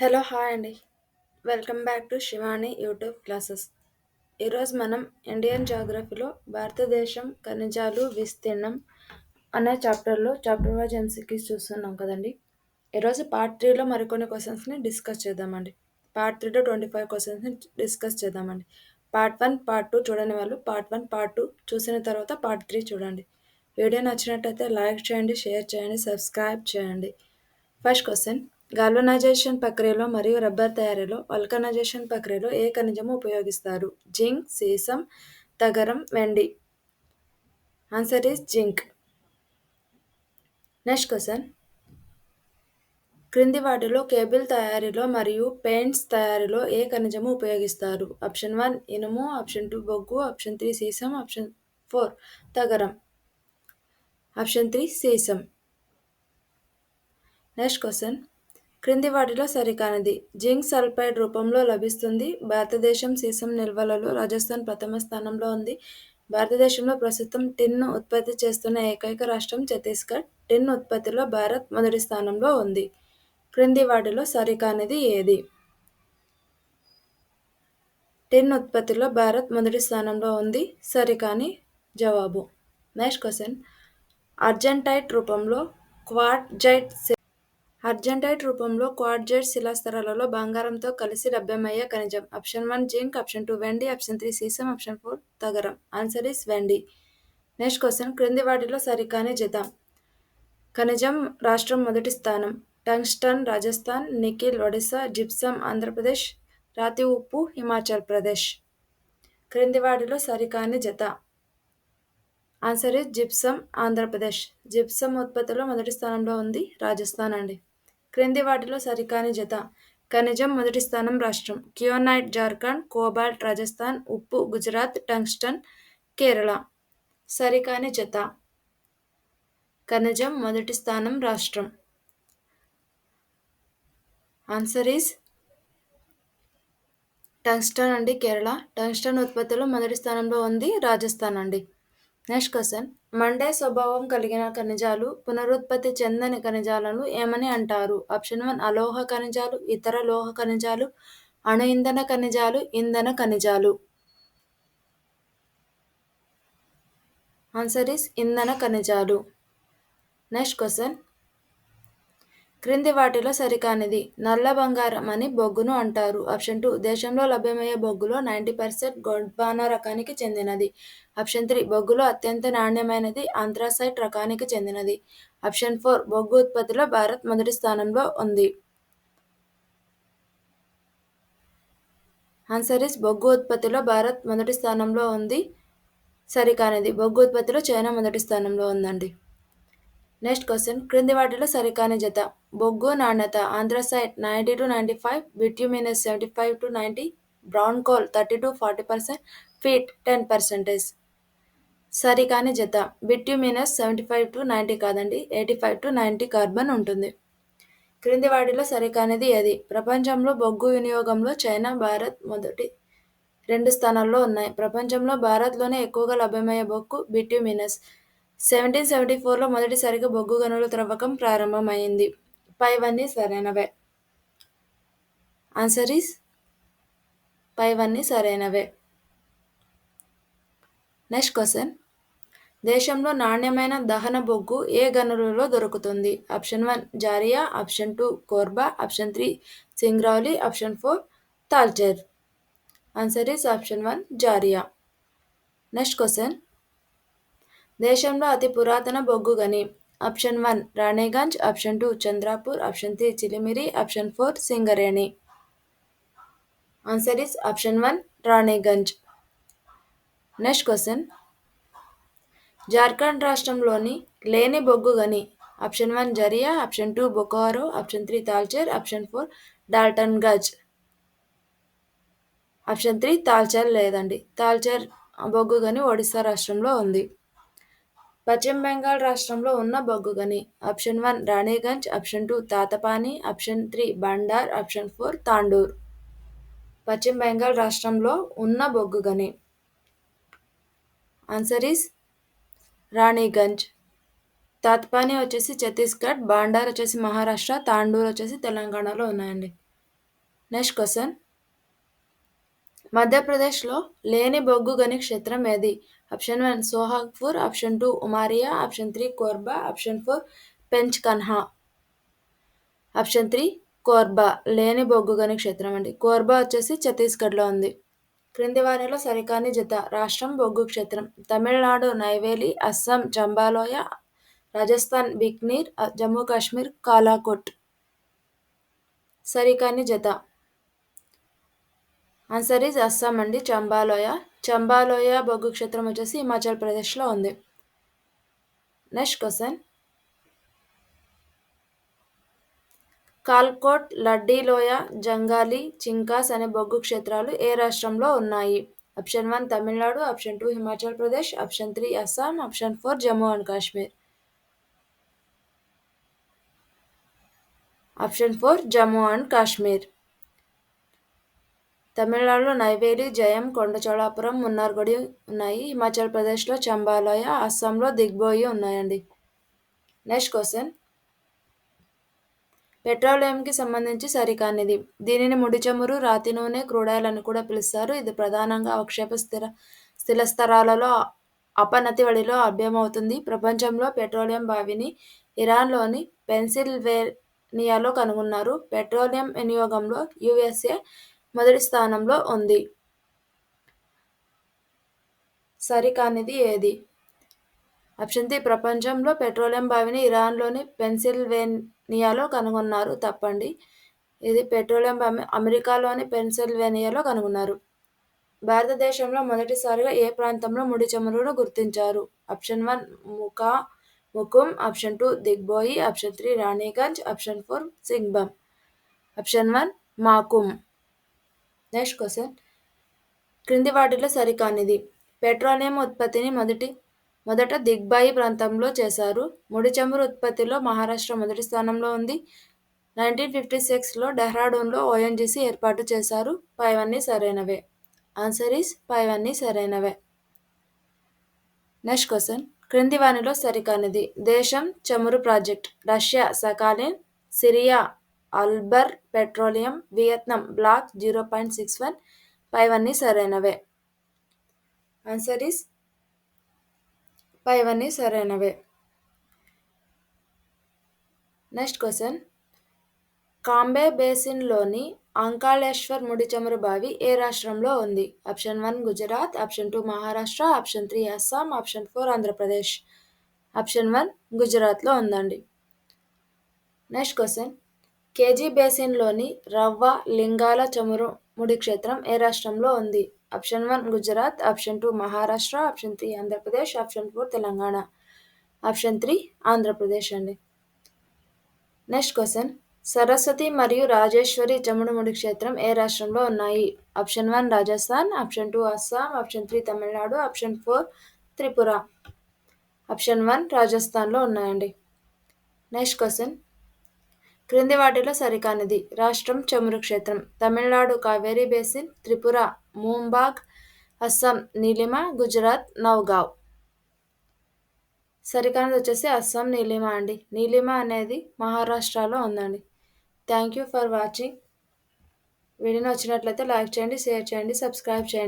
Hello hi అండి. Welcome back to Shivani YouTube classes. ఈరోజు మనం ఇండియన్ జాగ్రఫీలో భారతదేశం ఖనిజాలు విస్తీర్ణం అనే చాప్టర్ వైజ్ ఎంసీక్యూస్ చూస్తున్నాం కదండి. ఈరోజు పార్ట్ త్రీలో మరికొన్ని క్వశ్చన్స్ని డిస్కస్ చేద్దామండి. పార్ట్ త్రీలో 25 క్వశ్చన్స్ని డిస్కస్ చేద్దామండి. పార్ట్ వన్ పార్ట్ టూ చూడని వాళ్ళు పార్ట్ వన్ పార్ట్ టూ చూసిన తర్వాత పార్ట్ త్రీ చూడండి. వీడియో నచ్చినట్టయితే లైక్ చేయండి, షేర్ చేయండి, సబ్స్క్రైబ్ చేయండి. ఫస్ట్ క్వశ్చన్, గాల్వనైజేషన్ ప్రక్రియలో మరియు రబ్బర్ తయారీలో వల్కనైజేషన్ ప్రక్రియలో ఏ ఖనిజము ఉపయోగిస్తారు? జింక్, సీసం, తగరం, వెండి. Answer is zinc. Next question, క్రింది వాటిలో కేబుల్ తయారీలో మరియు పెయింట్స్ తయారీలో ఏ ఖనిజము ఉపయోగిస్తారు? ఆప్షన్ 1 ఇనుము, ఆప్షన్ 2 బొగ్గు, ఆప్షన్ 3 సీసం, ఆప్షన్ 4 తగరం. ఆప్షన్ 3 సీసం. నెక్స్ట్ క్వశ్చన్, క్రింది వాటిలో సరికానిది. జింక్ సల్ఫైడ్ రూపంలో లభిస్తుంది. భారతదేశం సీసం నిల్వలలో రాజస్థాన్ ప్రథమ స్థానంలో ఉంది. భారతదేశంలో ప్రస్తుతం టిన్ను ఉత్పత్తి చేస్తున్న ఏకైక రాష్ట్రం ఛత్తీస్గఢ్. టిన్ ఉత్పత్తిలో భారత్ మొదటి స్థానంలో ఉంది. క్రింది వాటిలో సరికానిది ఏది? టిన్ ఉత్పత్తిలో భారత్ మొదటి స్థానంలో ఉంది. సరికాని జవాబు. నెక్స్ట్ క్వశ్చన్, అర్జెంటైట్ రూపంలో క్వార్ట్జైట్ శిలాస్తరాలలో బంగారంతో కలిసి లభ్యమయ్యే ఖనిజం. ఆప్షన్ 1 జింక్, ఆప్షన్ 2 వెండి, ఆప్షన్ 3 సీసం, ఆప్షన్ 4 తగరం. ఆన్సర్ ఈస్ వెండి. నెక్స్ట్ క్వశ్చన్, క్రింది వాటిలో సరికాని జత. ఖనిజం రాష్ట్రం మొదటి స్థానం. Tungsten Rajasthan, nickel Odisha, gypsum Andhra Pradesh, రాతి ఉప్పు హిమాచల్ ప్రదేశ్. క్రింది వాటిలో సరికాని జత. Answer is gypsum Andhra Pradesh. Gypsum ఉత్పత్తిలో మొదటి స్థానంలో ఉంది రాజస్థాన్ అండి. క్రింది వాటిలో సరికాని జత. ఖనిజం మొదటి స్థానం రాష్ట్రం. కియోనైట్ జార్ఖండ్, కోబాల్ట్ రాజస్థాన్, ఉప్పు గుజరాత్, టంగ్స్టన్ కేరళ. సరికాని జత. ఖనిజం మొదటి స్థానం రాష్ట్రం. ఆన్సర్ ఈస్ టంగ్స్టన్ అండి, కేరళ. టంగ్స్టన్ ఉత్పత్తిలో మొదటి స్థానంలో ఉంది రాజస్థాన్ అండి. నెక్స్ట్ క్వశ్చన్, మండే స్వభావం కలిగిన ఖనిజాలు పునరుత్పత్తి చెందని ఖనిజాలను ఏమని అంటారు? ఆప్షన్ 1 అలోహ ఖనిజాలు, ఇతర లోహ ఖనిజాలు, అణు ఇంధన ఖనిజాలు, ఇంధన ఖనిజాలు. ఆన్సర్ ఈస్ ఇంధన ఖనిజాలు. నెక్స్ట్ క్వశ్చన్, క్రింది వాటిలో సరికానిది. నల్ల బంగారం అని బొగ్గును అంటారు. ఆప్షన్ 2 దేశంలో లభ్యమయ్యే బొగ్గులో 90% గోండ్వానా రకానికి చెందినది. ఆప్షన్ 3 బొగ్గులో అత్యంత నాణ్యమైనది ఆంథ్రాసైట్ రకానికి చెందినది. ఆప్షన్ 4 బొగ్గు ఉత్పత్తిలో భారత్ మొదటి స్థానంలో ఉంది. ఆన్సర్ ఈస్ బొగ్గు ఉత్పత్తిలో భారత్ మొదటి స్థానంలో ఉంది. సరికానిది. బొగ్గు ఉత్పత్తిలో చైనా మొదటి స్థానంలో ఉందండి. నెక్స్ట్ క్వశ్చన్, క్రింది వాటిలో సరికాని జత. బొగ్గు నాణ్యత ఆంథ్రాసైట్ 90-95, బిట్యూమినస్ 75-90, బ్రౌన్ కోల్ 30-40%, ఫీట్ 10%. సరికాని జత. బిట్యూమినస్ 75-90 కాదండి, 85-90 కార్బన్ ఉంటుంది. క్రింది వాటిలో సరికానిది ఏది? ప్రపంచంలో బొగ్గు వినియోగంలో చైనా, భారత్ మొదటి 2 స్థానాల్లో ఉన్నాయి. ప్రపంచంలో భారత్లోనే ఎక్కువగా లభ్యమయ్యే బొగ్గు బిట్యూమినస్. 1774లో మొదటిసారిగా బొగ్గు గనుల త్రవ్వకం ప్రారంభమైంది. పైవన్నీ సరైనవే. ఆన్సర్ ఈస్ పైవన్నీ సరైనవే. నెక్స్ట్ క్వశ్చన్, దేశంలో నాణ్యమైన దహన బొగ్గు ఏ గనులలో దొరుకుతుంది? Option 1 Jharia, option 2 Korba, option 3 Singrauli, option 4 Talcher. Answer is option 1 Jharia. Next question, దేశంలో అతి పురాతన బొగ్గు గని. Option 1 Raniganj, option 2 Chandrapur, option 3 Chirimiri, option 4 Singareni. Answer is option 1 Raniganj. Next question, Jharkhand రాష్ట్రంలోని లేని బొగ్గు గని. Option 1 Jharia, option 2 Bokaro, option 3 Talcher, option 4 Daltonganj. Option 3 Talcher లేదండి. తాల్చేర్ బొగ్గు గని ఒడిశా రాష్ట్రంలో ఉంది. పశ్చిమ బెంగాల్ రాష్ట్రంలో ఉన్న బొగ్గు గని. Option 1 Raniganj, option 2 Tatapani, option 3 Bandar, option 4 Tandur. పశ్చిమ బెంగాల్ రాష్ట్రంలో ఉన్న బొగ్గు గని. Answer is Raniganj. తాతపాని వచ్చేసి ఛత్తీస్గఢ్, బాండార్ వచ్చేసి మహారాష్ట్ర, తాండూర్ వచ్చేసి తెలంగాణలో ఉన్నాయండి. నెక్స్ట్ క్వశ్చన్, మధ్యప్రదేశ్లో లేని బొగ్గు గని క్షేత్రం ఏది? Option 1 Sohagpur, option 2 Umaria, option 3 Korba, option 4 Pench Kanhan. Option 3 Korba లేని బొగ్గు గని క్షేత్రం అండి. కోర్బా వచ్చేసి ఛత్తీస్గఢ్లో ఉంది. క్రింది వారిలో సరికాని జత. రాష్ట్రం బొగ్గు క్షేత్రం. తమిళనాడు నైవేలి, అస్సాం చంబాలోయ, రాజస్థాన్ బిక్నీర్, జమ్మూ కాశ్మీర్ కాలాకోట్. సరికాని జత. ఆన్సర్ ఈజ్ అస్సాం అండి, చంబాలోయ. చంబాలోయ బొగ్గు క్షేత్రం వచ్చేసి హిమాచల్ ప్రదేశ్లో ఉంది. నెక్స్ట్ క్వశ్చన్, కాల్కోట్, లడ్డీలోయ, జంగాలి, చింకాస్ అనే బొగ్గు క్షేత్రాలు ఏ రాష్ట్రంలో ఉన్నాయి? Option 1 Tamil Nadu, option 2 Himachal Pradesh, option 3 Assam, option 4 Jammu and Kashmir. Option 4 Jammu and Kashmir. తమిళనాడులో నైవేలి, జయం, కొండచోళాపురం, మున్నార్గుడి ఉన్నాయి. హిమాచల్ ప్రదేశ్లో చంబాలోయ, అస్సాంలో దిగ్బోయి ఉన్నాయండి. నెక్స్ట్ క్వశ్చన్, పెట్రోలియంకి సంబంధించి సరికానిది. దీనిని ముడి చమురు, రాతి నూనె, క్రూడాయిల్ అని కూడా పిలుస్తారు. ఇది ప్రధానంగా అవక్షేప స్థిర స్థరాలలో అపనతి వడిలో లభ్యమవుతుంది. ప్రపంచంలో పెట్రోలియం బావిని ఇరాన్లోని పెన్సిల్వేనియాలో కనుగొన్నారు. పెట్రోలియం వినియోగంలో యుఎస్ఏ మొదటి స్థానంలో ఉంది. సరికానిది ఏది? ఆప్షన్ 3 ప్రపంచంలో పెట్రోలియం బావిని ఇరాన్లోని పెన్సిల్వేనియాలో కనుగొన్నారు. తప్పండి. ఇది పెట్రోలియం బావి అమెరికాలోని పెన్సిల్వేనియాలో కనుగొన్నారు. భారతదేశంలో మొదటిసారిగా ఏ ప్రాంతంలో ముడి చమురును గుర్తించారు? Option 1 Makum, option 2 Digboi, option 3 Raniganj, option 4 సింగ్బం. ఆప్షన్ 1 మాకుమ్. నెక్స్ట్ క్వశ్చన్, క్రింది వాటిలో సరికానిది. పెట్రోలియం ఉత్పత్తిని మొదట దిగ్బాయి ప్రాంతంలో చేశారు. ముడి చమురు ఉత్పత్తిలో మహారాష్ట్ర మొదటి స్థానంలో ఉంది. 1956లో డెహ్రాడూన్లో ఓఎన్జీసీ ఏర్పాటు చేశారు. పైవన్నీ సరైనవే. ఆన్సర్ ఈస్ పైవన్నీ సరైనవే. నెక్స్ట్ క్వశ్చన్, క్రింది వానిలో సరికానిది. దేశం చమురు ప్రాజెక్ట్. రష్యా సకాలిన్, సిరియా అల్బర్ పెట్రోలియం, వియత్నాం బ్లాక్ 0.61. పైవన్నీ సరైనవే. ఆన్సర్ ఈస్ పైవన్నీ సరైనవే. నెక్స్ట్ క్వశ్చన్, కాంబే బేసిన్లోని అంకాళేశ్వర్ ముడి చమురు బావి ఏ రాష్ట్రంలో ఉంది? Option 1 Gujarat, option 2 Maharashtra, option 3 Assam, option 4 Andhra Pradesh. Option 1 గుజరాత్లో ఉందండి. నెక్స్ట్ క్వశ్చన్, కేజీ బేసిన్లోని రవ్వ లింగాల చమురు ముడి క్షేత్రం ఏ రాష్ట్రంలో ఉంది? Option 1 Gujarat, option 2 Maharashtra, option 3 Andhra Pradesh, option 4 Telangana. Option 3 Andhra Pradesh అండి. నెక్స్ట్ క్వశ్చన్, సరస్వతి మరియు రాజేశ్వరి చమురు ముడి క్షేత్రం ఏ రాష్ట్రంలో ఉన్నాయి? Option 1 Rajasthan, option 2 Assam, option 3 Tamil Nadu, option 4 Tripura. Option 1 రాజస్థాన్లో ఉన్నాయండి. నెక్స్ట్ క్వశ్చన్, క్రింది వాటిలో సరికానిది. రాష్ట్రం చమురు క్షేత్రం. తమిళనాడు కావేరీ బేసిన్, త్రిపుర మూంబాగ్, అస్సాం నీలిమ, గుజరాత్ నౌగావ్. సరికానిది వచ్చేసి అస్సాం నీలిమ అండి. నీలిమ అనేది మహారాష్ట్రలో ఉందండి. Thank you for watching. Video నచ్చినట్లయితే లైక్ చేయండి, షేర్ చేయండి, సబ్స్క్రైబ్ చేయండి.